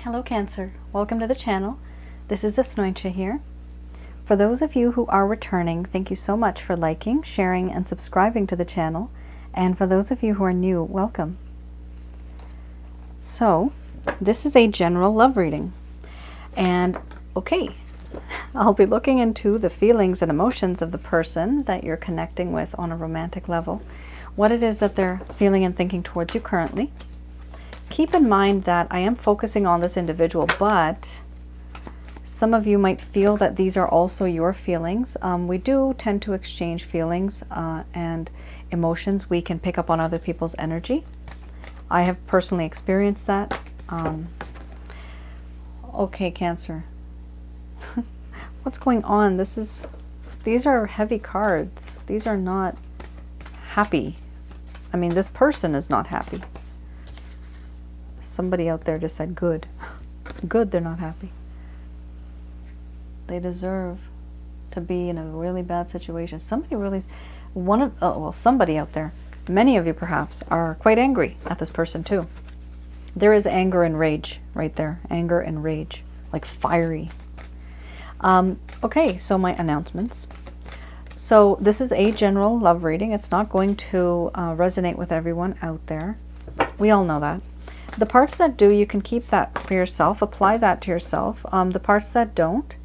Hello Cancer, welcome to the channel. This is Asnointia here. For those of you who are returning, thank you so much for liking, sharing, and subscribing to the channel. And for those of you who are new, welcome. So, this is a general love reading. And okay, I'll be looking into the feelings and emotions of the person that you're connecting with on a romantic level, what it is that they're feeling and thinking towards you currently. Keep in mind that I am focusing on this individual, but some of you might feel that these are also your feelings. We do tend to exchange feelings and emotions. We can pick up on other people's energy. I have personally experienced that. Okay, Cancer. What's going on? These are heavy cards. These are not happy. I mean, this person is not happy. Somebody out there just said good. Good, they're not happy. They deserve to be in a really bad situation. Somebody really, somebody out there, many of you perhaps, are quite angry at this person too. There is anger and rage right there. Anger and rage, like fiery. Okay, so my announcements. So this is a general love reading. It's not going to resonate with everyone out there. We all know that. The parts that do, you can keep that for yourself, apply that to yourself. The parts that don't,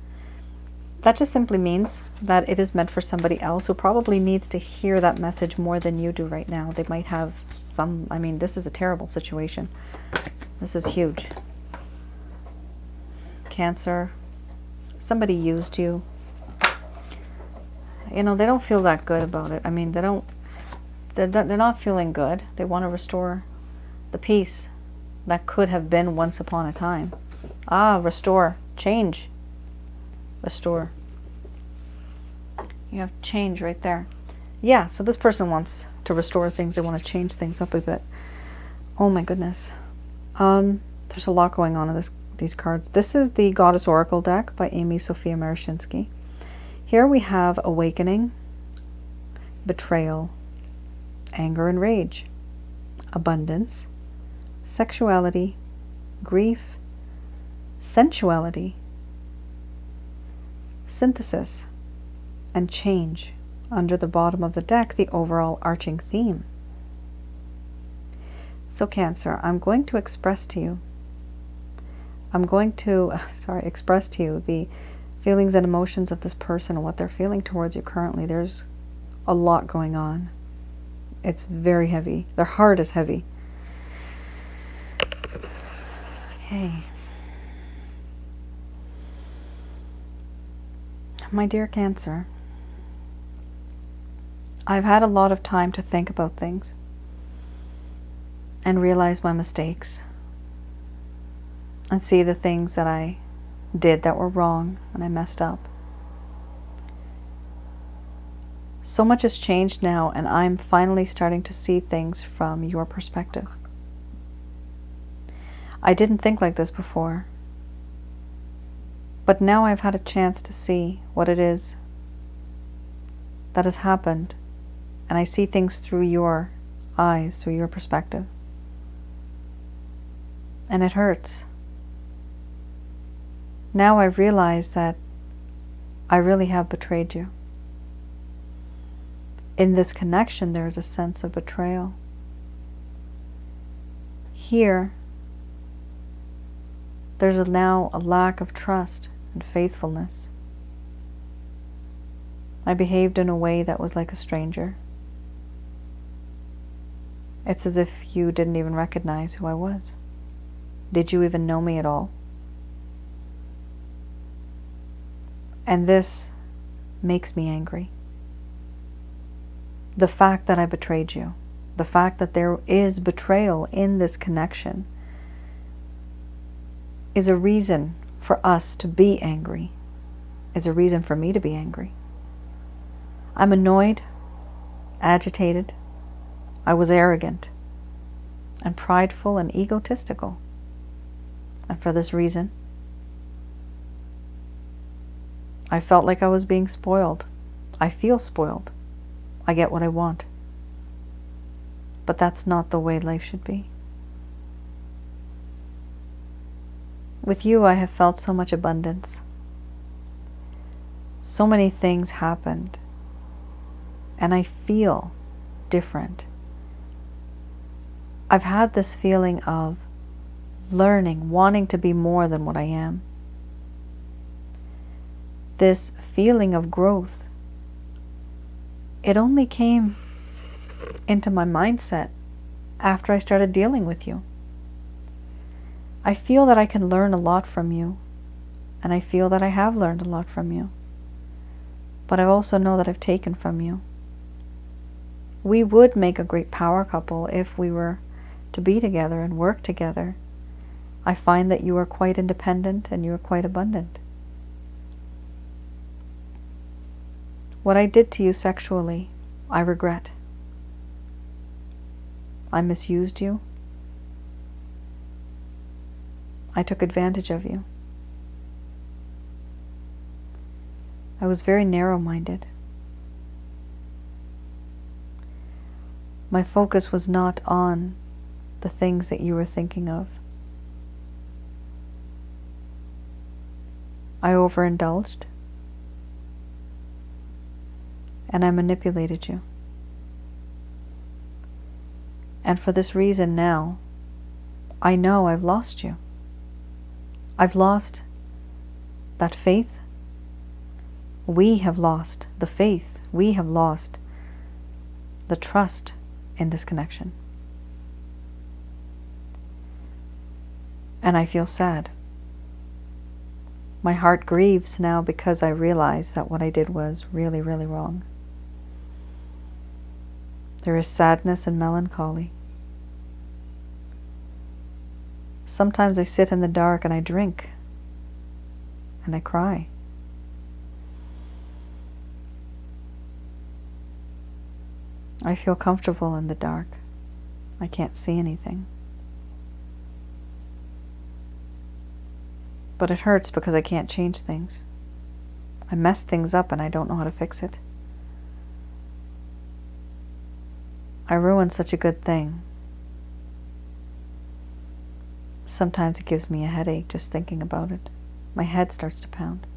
that just simply means that it is meant for somebody else who probably needs to hear that message more than you do right now. They might have some, I mean, this is a terrible situation. This is huge. Cancer, somebody used you. You know, they don't feel that good about it. I mean, they're not feeling good. They want to restore the peace that could have been once upon a time. Restore, change, restore. You have change right there. Yeah, so this person wants to restore things. They want to change things up a bit. Oh my goodness. There's a lot going on in these cards. This is the Goddess Oracle deck by Amy Sophia Marashinsky. Here we have awakening, betrayal, anger and rage, abundance, sexuality, grief, sensuality, synthesis, and change. Under the bottom of the deck, the overall arching theme. So Cancer, I'm going to express to you the feelings and emotions of this person and what they're feeling towards you currently. There's a lot going on. It's very heavy. Their heart is heavy. Okay. My dear Cancer, I've had a lot of time to think about things and realize my mistakes and see the things that I did that were wrong and I messed up. So much has changed now, and I'm finally starting to see things from your perspective. I didn't think like this before, but now I've had a chance to see what it is that has happened, and I see things through your eyes, through your perspective. And it hurts. Now I realize that I really have betrayed you. In this connection, there is a sense of betrayal. Here, there's now a lack of trust and faithfulness. I behaved in a way that was like a stranger. It's as if you didn't even recognize who I was. Did you even know me at all? And this makes me angry. The fact that I betrayed you, the fact that there is betrayal in this connection, is a reason for us to be angry, is a reason for me to be angry. I'm annoyed, agitated. I was arrogant and prideful and egotistical. And for this reason, I felt like I was being spoiled. I feel spoiled. I get what I want. But that's not the way life should be. With you, I have felt so much abundance. So many things happened, and I feel different. I've had this feeling of learning, wanting to be more than what I am. This feeling of growth, it only came into my mindset after I started dealing with you. I feel that I can learn a lot from you, and I feel that I have learned a lot from you. But I also know that I've taken from you. We would make a great power couple if we were to be together and work together. I find that you are quite independent and you are quite abundant. What I did to you sexually, I regret. I misused you. I took advantage of you. I was very narrow-minded. My focus was not on the things that you were thinking of. I overindulged, and I manipulated you. And for this reason now, I know I've lost you. I've lost that faith. We have lost the faith. We have lost the trust in this connection. And I feel sad. My heart grieves now because I realize that what I did was really, really wrong. There is sadness and melancholy. Sometimes I sit in the dark and I drink and I cry. I feel comfortable in the dark. I can't see anything. But it hurts because I can't change things. I mess things up and I don't know how to fix it. I ruined such a good thing. Sometimes it gives me a headache just thinking about it. My head starts to pound.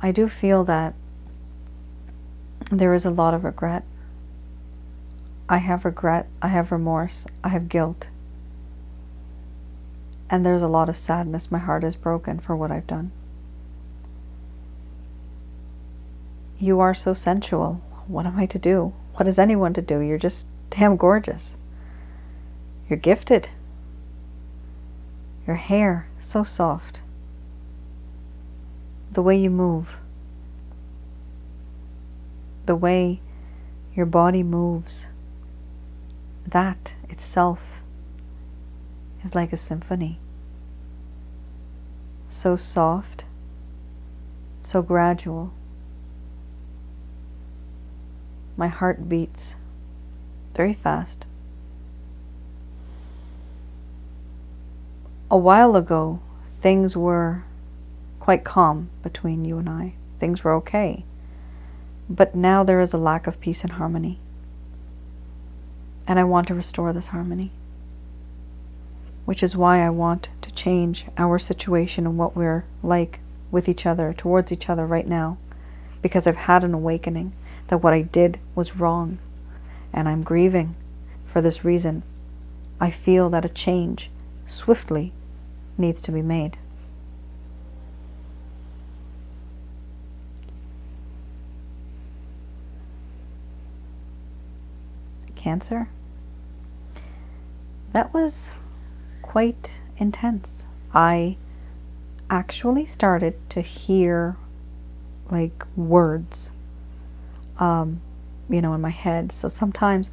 I do feel that there is a lot of regret. I have regret, I have remorse, I have guilt. And there's a lot of sadness. My heart is broken for what I've done. You are so sensual. What am I to do? What is anyone to do? You're just damn gorgeous. You're gifted. Your hair, so soft. The way you move. The way your body moves. That itself is like a symphony. So soft, so gradual. My heart beats very fast. A while ago, things were quite calm between you and I. Things were okay. But now there is a lack of peace and harmony. And I want to restore this harmony. Which is why I want to change our situation and what we're like with each other, towards each other right now. Because I've had an awakening that what I did was wrong. And I'm grieving for this reason. I feel that a change swiftly needs to be made. Cancer. That was quite intense. I actually started to hear like words, in my head. So sometimes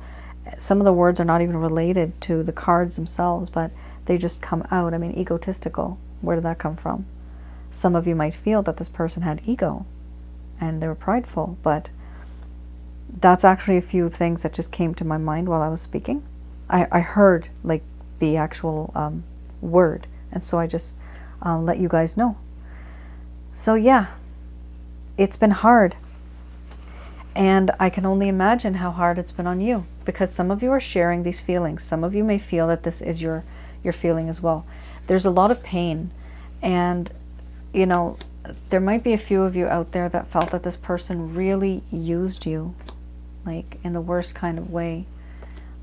some of the words are not even related to the cards themselves, but they just come out. I mean, egotistical. Where did that come from? Some of you might feel that this person had ego and they were prideful, but that's actually a few things that just came to my mind while I was speaking. I heard like the actual word, and so I just let you guys know. So yeah, it's been hard. And I can only imagine how hard it's been on you, because some of you are sharing these feelings. Some of you may feel that this is your feeling as well. There's a lot of pain, and you know, there might be a few of you out there that felt that this person really used you, like in the worst kind of way.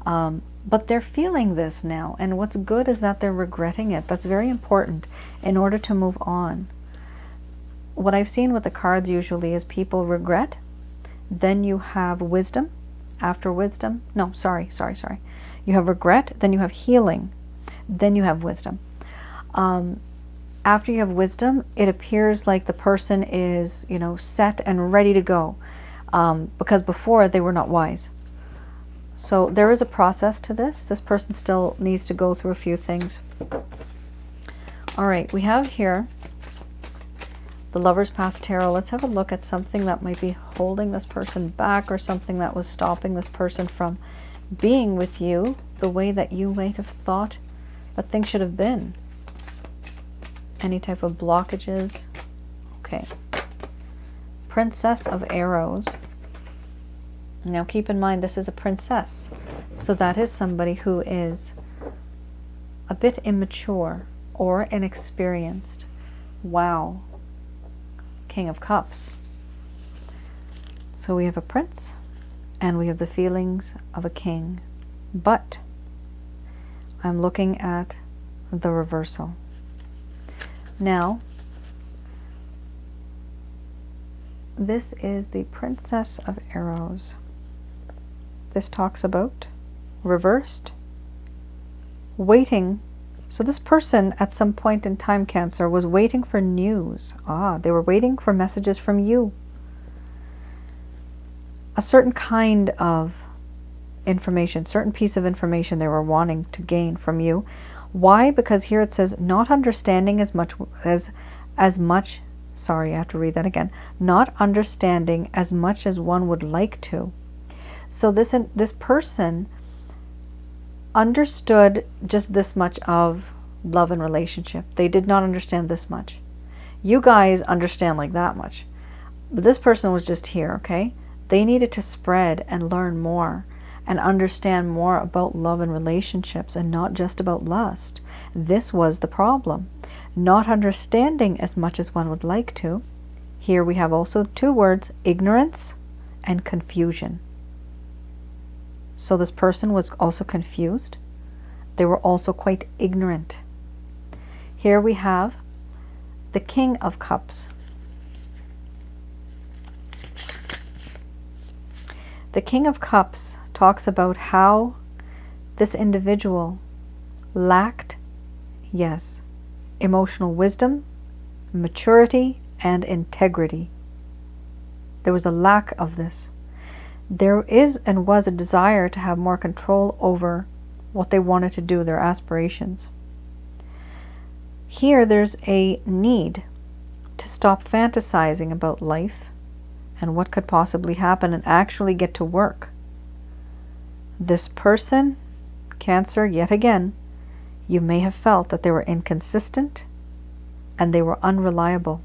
But they're feeling this now, and what's good is that they're regretting it. That's very important in order to move on. What I've seen with the cards usually is people regret, then you have wisdom, after wisdom, no, sorry. You have regret, then you have healing, then you have wisdom. After you have wisdom, it appears like the person is, you know, set and ready to go, because before they were not wise. So there is a process to this. This person still needs to go through a few things. All right, we have here the Lover's Path Tarot. Let's have a look at something that might be holding this person back, or something that was stopping this person from being with you the way that you might have thought that things should have been. Any type of blockages. Okay. Princess of Arrows. Now keep in mind, this is a princess. So that is somebody who is a bit immature or inexperienced. Wow. King of Cups. So we have a prince and we have the feelings of a king. But I'm looking at the reversal. Now, this is the Princess of Arrows. This talks about reversed, waiting. So this person at some point in time, Cancer, was waiting for news. They were waiting for messages from you. A certain kind of information, certain piece of information they were wanting to gain from you. Why? Because here it says not understanding as much, sorry, I have to read that again. Not understanding as much as one would like to. So this person understood just this much of love and relationship. They did not understand this much. You guys understand like that much. But this person was just here, okay? They needed to spread and learn more and understand more about love and relationships, and not just about lust. This was the problem. Not understanding as much as one would like to. Here we have also two words, ignorance and confusion. So this person was also confused. They were also quite ignorant. Here we have the King of Cups. The King of Cups talks about how this individual lacked, yes, emotional wisdom, maturity, and integrity. There was a lack of this. There is and was a desire to have more control over what they wanted to do, their aspirations. Here there's a need to stop fantasizing about life and what could possibly happen and actually get to work. This person, Cancer, yet again, you may have felt that they were inconsistent and they were unreliable.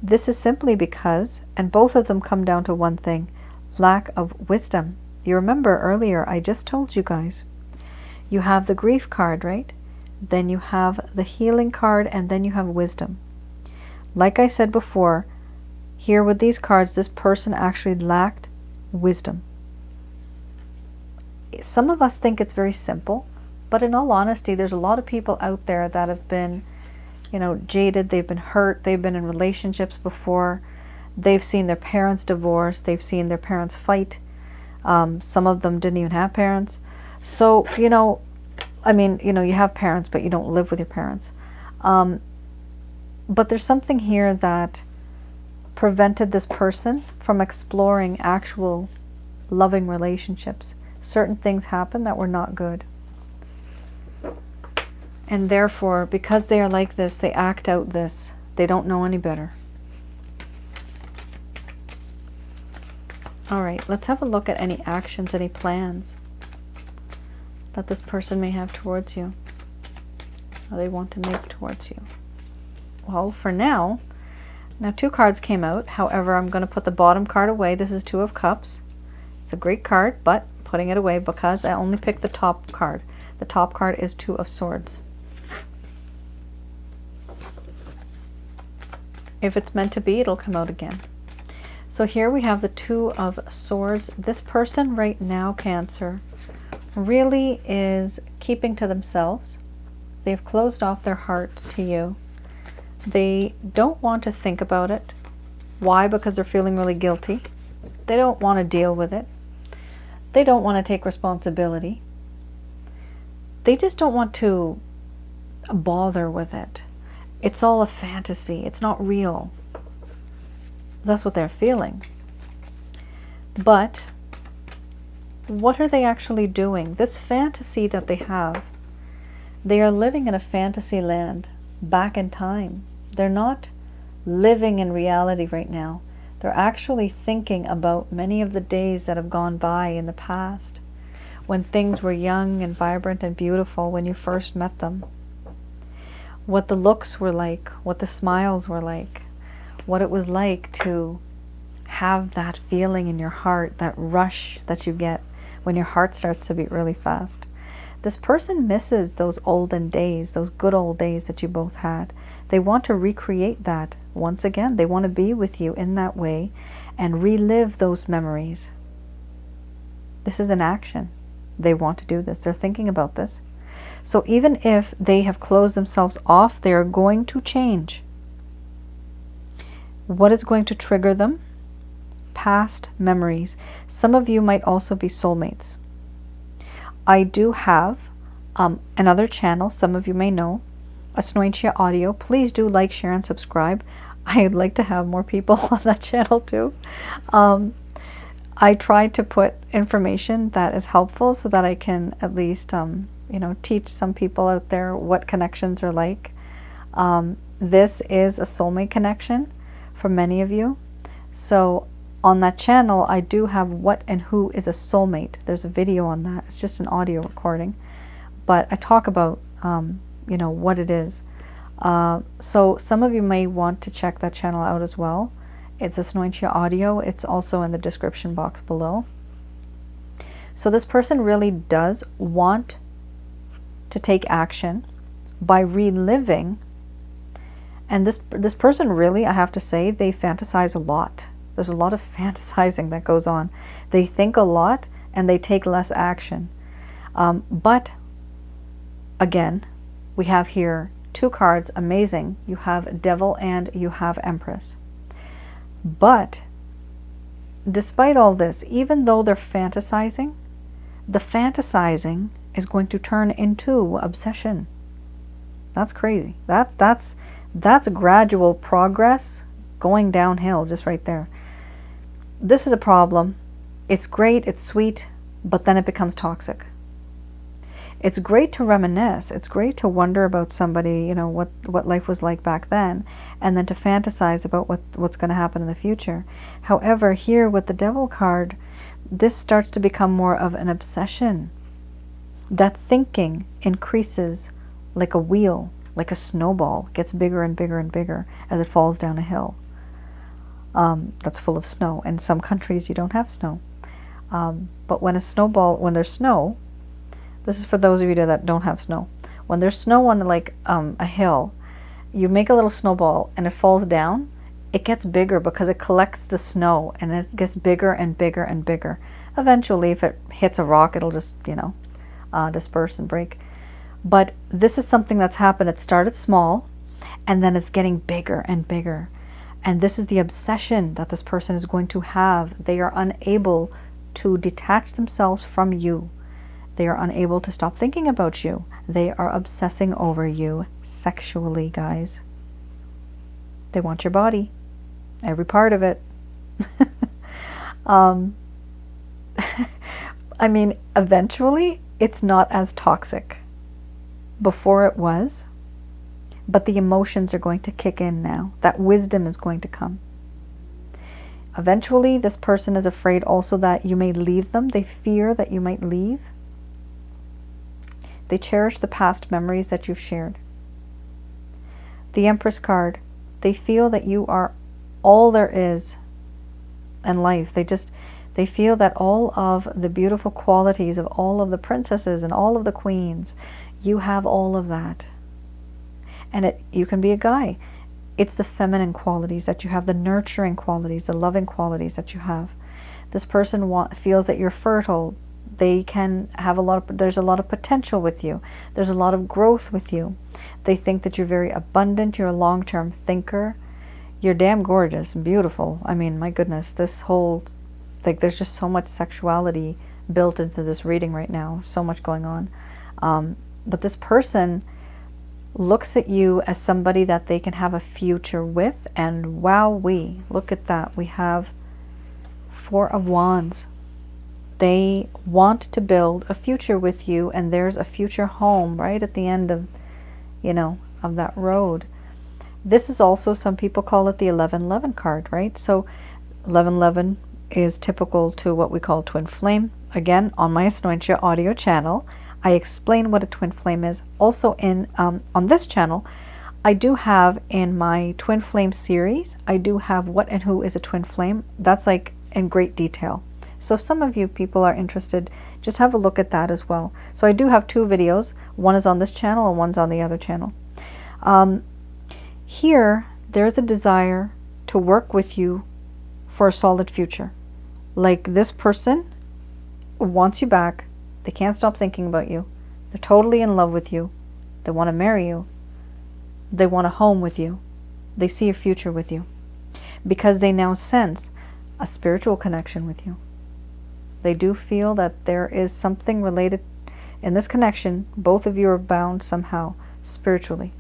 This is simply because, and both of them come down to one thing, lack of wisdom. You remember earlier, I just told you guys, you have the grief card, right? Then you have the healing card, and then you have wisdom. Like I said before, here with these cards, this person actually lacked wisdom. Some of us think it's very simple, but in all honesty, there's a lot of people out there that have been, jaded, they've been hurt, they've been in relationships before, they've seen their parents divorce, they've seen their parents fight, some of them didn't even have parents. So, you have parents, but you don't live with your parents. But there's something here that prevented this person from exploring actual loving relationships. Certain things happen that were not good. And therefore, because they are like this, they act out this. They don't know any better. All right, let's have a look at any actions, any plans that this person may have towards you, or they want to make towards you. Well, for now, Now 2 cards came out. However, I'm going to put the bottom card away. This is 2 of Cups. It's a great card, but putting it away because I only picked the top card. The top card is 2 of Swords. If it's meant to be, it'll come out again. So here we have the 2 of Swords. This person right now, Cancer, really is keeping to themselves. They've closed off their heart to you. They don't want to think about it. Why? Because they're feeling really guilty. They don't want to deal with it. They don't want to take responsibility. They just don't want to bother with it. It's all a fantasy. It's not real. That's what they're feeling. But what are they actually doing? This fantasy that they have, they are living in a fantasy land back in time. They're not living in reality right now. They're actually thinking about many of the days that have gone by in the past, when things were young and vibrant and beautiful when you first met them. What the looks were like, what the smiles were like, what it was like to have that feeling in your heart, that rush that you get when your heart starts to beat really fast. This person misses those olden days, those good old days that you both had. They want to recreate that once again. They want to be with you in that way and relive those memories. This is an action. They want to do this. They're thinking about this. So even if they have closed themselves off, they are going to change. What is going to trigger them? Past memories. Some of you might also be soulmates. I do have another channel, some of you may know, Asnointia Audio. Please do like, share, and subscribe. I'd like to have more people on that channel too. I try to put information that is helpful so that I can at least, teach some people out there what connections are like. This is a soulmate connection for many of you. So on that channel, I do have what and who is a soulmate. There's a video on that. It's just an audio recording. But I talk about, what it is. So some of you may want to check that channel out as well. It's Asnointia Audio. It's also in the description box below. So this person really does want to take action by reliving. And this person really, I have to say, they fantasize a lot. There's a lot of fantasizing that goes on. They think a lot and they take less action. But again, we have here 2 cards, amazing. You have Devil and you have Empress. But despite all this, even though they're fantasizing, the fantasizing is going to turn into obsession. That's crazy. That's gradual progress going downhill just right there. This is a problem. It's great, it's sweet, but then it becomes toxic. It's great to reminisce. It's great to wonder about somebody, what life was like back then, and then to fantasize about what's going to happen in the future. However, here with the Devil card, this starts to become more of an obsession. That thinking increases like a wheel, like a snowball, gets bigger and bigger and bigger as it falls down a hill. That's full of snow. In some countries you don't have snow. But when there's snow, this is for those of you that don't have snow. When there's snow on a hill, you make a little snowball and it falls down. It gets bigger because it collects the snow and it gets bigger and bigger and bigger. Eventually, if it hits a rock, it'll just, disperse and break. But this is something that's happened. It started small and then it's getting bigger and bigger. And this is the obsession that this person is going to have. They are unable to detach themselves from you. They are unable to stop thinking about you. They are obsessing over you sexually, guys. They want your body, every part of it. Eventually, it's not as toxic. Before it was, but the emotions are going to kick in now. That wisdom is going to come. Eventually, this person is afraid also that you may leave them. They fear that you might leave. They cherish the past memories that you've shared. The Empress card, they feel that you are all there is in life. They feel that all of the beautiful qualities of all of the princesses and all of the queens, you have all of that. And you can be a guy. It's the feminine qualities that you have, the nurturing qualities, the loving qualities that you have. This person feels that you're fertile. They can have there's a lot of potential with you. There's a lot of growth with you. They think that you're very abundant. You're a long-term thinker. You're damn gorgeous and beautiful. I mean, my goodness, this whole, like, there's just so much sexuality built into this reading right now. So much going on. But this person looks at you as somebody that they can have a future with. And wowee, look at that. We have 4 of Wands. They want to build a future with you, and there's a future home right at the end of, of that road. This is also, some people call it the 1111 card, right? So 1111 is typical to what we call twin flame. Again, on my Asnointia audio channel, I explain what a twin flame is. Also on this channel, I do have in my twin flame series, I do have what and who is a twin flame. That's like in great detail. So if some of you people are interested, just have a look at that as well. So I do have 2 videos. One is on this channel and one's on the other channel. Here, there's a desire to work with you for a solid future. Like, this person wants you back. They can't stop thinking about you. They're totally in love with you. They want to marry you. They want a home with you. They see a future with you. Because they now sense a spiritual connection with you. They do feel that there is something related in this connection. Both of you are bound somehow spiritually.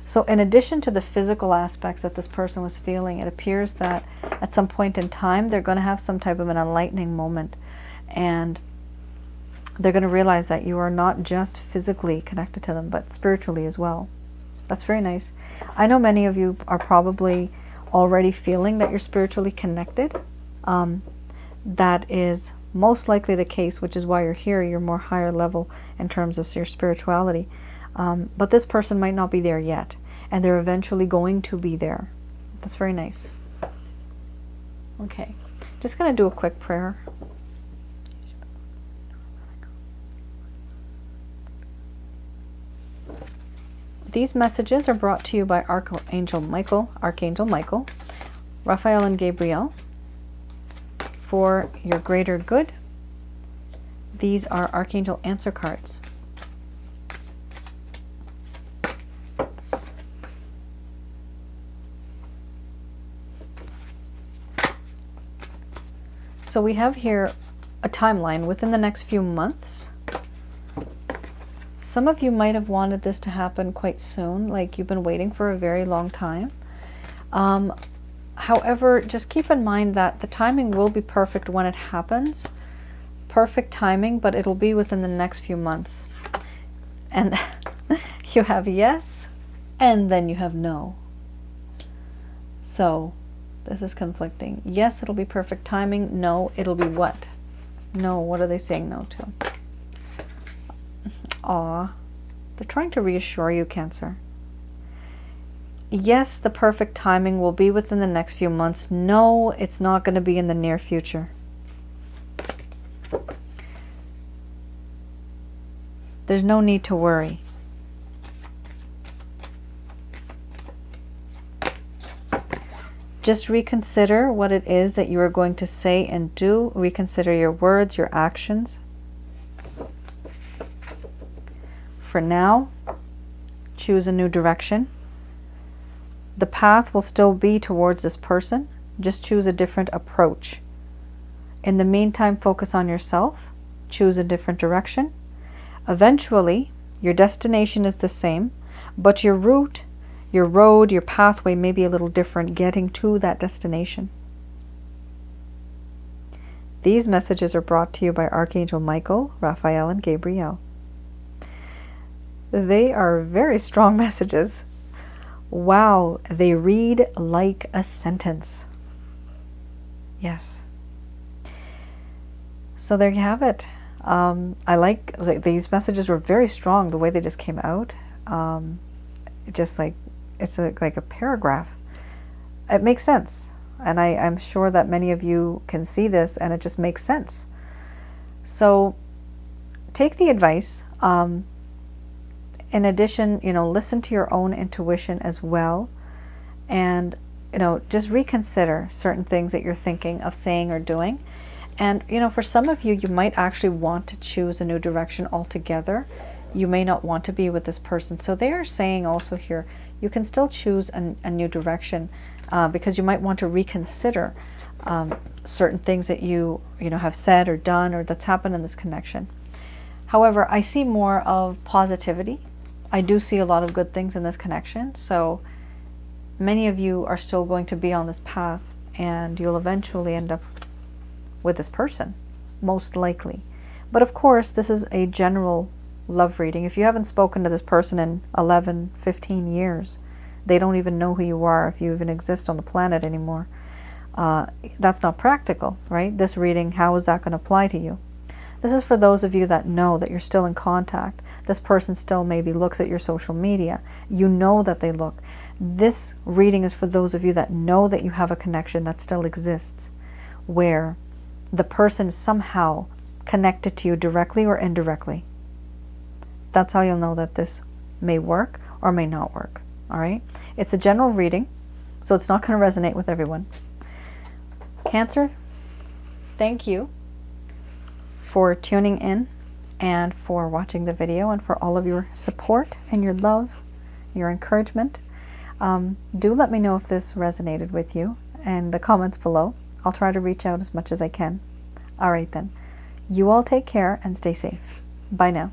So in addition to the physical aspects that this person was feeling, it appears that at some point in time, they're going to have some type of an enlightening moment. And they're going to realize that you are not just physically connected to them, but spiritually as well. That's very nice. I know many of you are probably already feeling that you're spiritually connected. That is most likely the case, which is why you're here. You're more higher level in terms of your spirituality. But this person might not be there yet, and they're eventually going to be there. That's very nice. Okay, just going to do a quick prayer. These messages are brought to you by Archangel Michael, Raphael, and Gabriel for your greater good. These are Archangel answer cards. So we have here a timeline within the next few months. Some of you might have wanted this to happen quite soon, like you've been waiting for a very long time. However, just keep in mind that the timing will be perfect when it happens. Perfect timing, but it'll be within the next few months. And you have yes, and then you have no. So this is conflicting. Yes, it'll be perfect timing. No, it'll be what? No, what are they saying no to? Aw, they're trying to reassure you, Cancer. Yes, the perfect timing will be within the next few months. No, it's not going to be in the near future. There's no need to worry. Just reconsider what it is that you are going to say and do. Reconsider your words, your actions. For now, choose a new direction. The path will still be towards this person. Just choose a different approach. In the meantime, focus on yourself. Choose a different direction. Eventually, your destination is the same, but your route, your road, your pathway may be a little different getting to that destination. These messages are brought to you by Archangel Michael, Raphael, and Gabriel. They are very strong messages. Wow, they read like a sentence. Yes. So there you have it. I like these messages were very strong, the way they just came out. Just like, it's like a paragraph. it makes sense. And I'm sure that many of you can see this, and it just makes sense. So take the advice. In addition, listen to your own intuition as well. And, just reconsider certain things that you're thinking of saying or doing. And, for some of you, you might actually want to choose a new direction altogether. You may not want to be with this person. So they are saying also here, you can still choose a new direction because you might want to reconsider certain things that you have said or done or that's happened in this connection. However, I see more of positivity. I do see a lot of good things in this connection. So many of you are still going to be on this path, and you'll eventually end up with this person, most likely. But of course, this is a general love reading. If you haven't spoken to this person in 11, 15 years, they don't even know who you are, if you even exist on the planet anymore. That's not practical, right? This reading, how is that going to apply to you? This is for those of you that know that you're still in contact. This person still maybe looks at your social media. You know that they look. This reading is for those of you that know that you have a connection that still exists, where the person is somehow connected to you directly or indirectly. That's how you'll know that this may work or may not work. All right? It's a general reading, so it's not going to resonate with everyone. Cancer, thank you for tuning in and for watching the video and for all of your support and your love, your encouragement. Do let me know if this resonated with you in the comments below. I'll try to reach out as much as I can. All right then. You all take care and stay safe. Bye now.